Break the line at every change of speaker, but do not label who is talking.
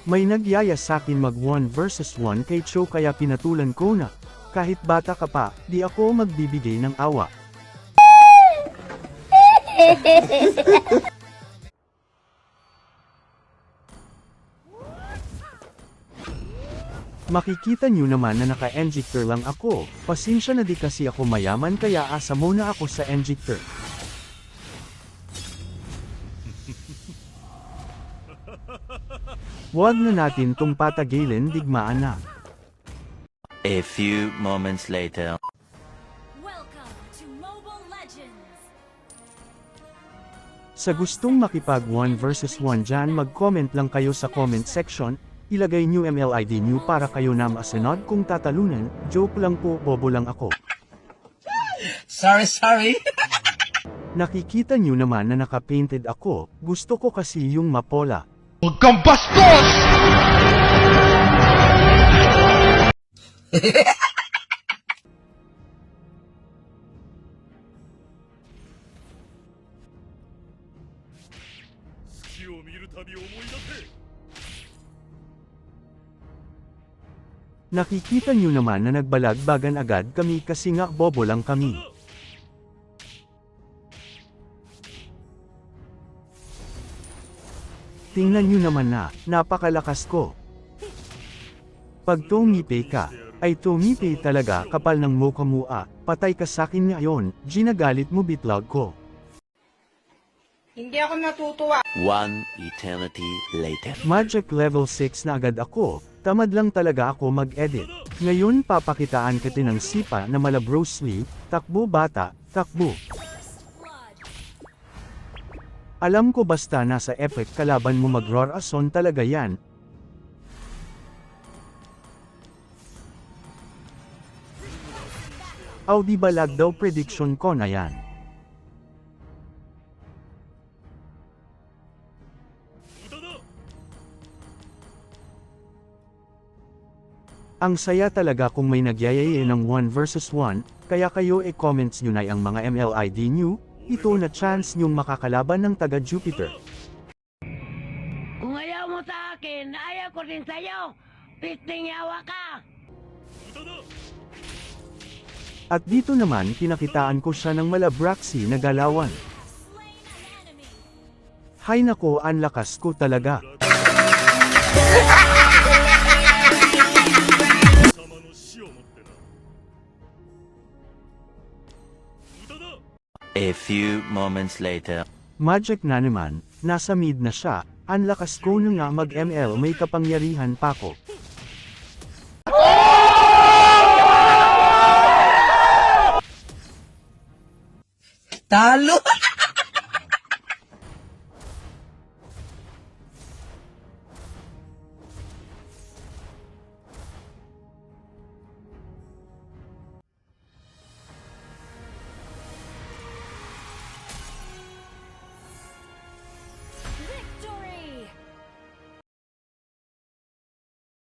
May nagyaya sakin mag 1 versus 1 kay Cho kaya pinatulan ko na. Kahit bata ka pa, di ako magbibigay ng awa. Makikita nyo naman na naka-enjector lang ako, pasensya na di kasi ako mayaman kaya asa muna ako sa enjector. Huwag na natin tong patagilin, digmaan na.
A few moments later.
Welcome to Mobile Legends!
Sa gustong makipag 1 versus 1 dyan mag-comment lang kayo sa comment section, ilagay nyo MLID nyo para kayo na masunod kung tatalunan, joke lang po, bobo lang ako.
Sorry.
Nakikita nyo naman na naka-painted ako, gusto ko kasi yung mapola.
Huwag kang bastos!
Nakikita nyo naman na nagbalagbagan agad kami kasi nga bobo lang kami. Tingnan nyo naman na, napakalakas ko. Pag tumipe ka, ay tumipe talaga kapal ng mukha mo patay ka sakin ngayon, ginagalit mo bitlog ko.
Hindi ako natutuwa.
One eternity later.
Magic level 6 na agad ako, tamad lang talaga ako mag-edit. Ngayon papakitaan kita ng sipa na mala Bruce Lee, takbo bata, takbo. Alam ko basta nasa epic kalaban mo mag-roar ason talaga yan. Aw di balag daw prediction ko na yan. Ang saya talaga kung may nagyayaya ng 1 versus 1, kaya kayo comments nyo na ang mga MLID nyo, ito na chance nyong makakalaban ng taga Jupiter.
Kung ayaw mo sa akin, ayaw ko din sa'yo. Pisting yawa ka.
At dito naman pinakitaan ko siya ng malabraxy na galawan. Hay nako, ang lakas ko talaga.
A few moments later.
Magic na naman, nasa mid na siya, ang lakas ko na nga mag-ML may kapangyarihan pa ko.
Talo!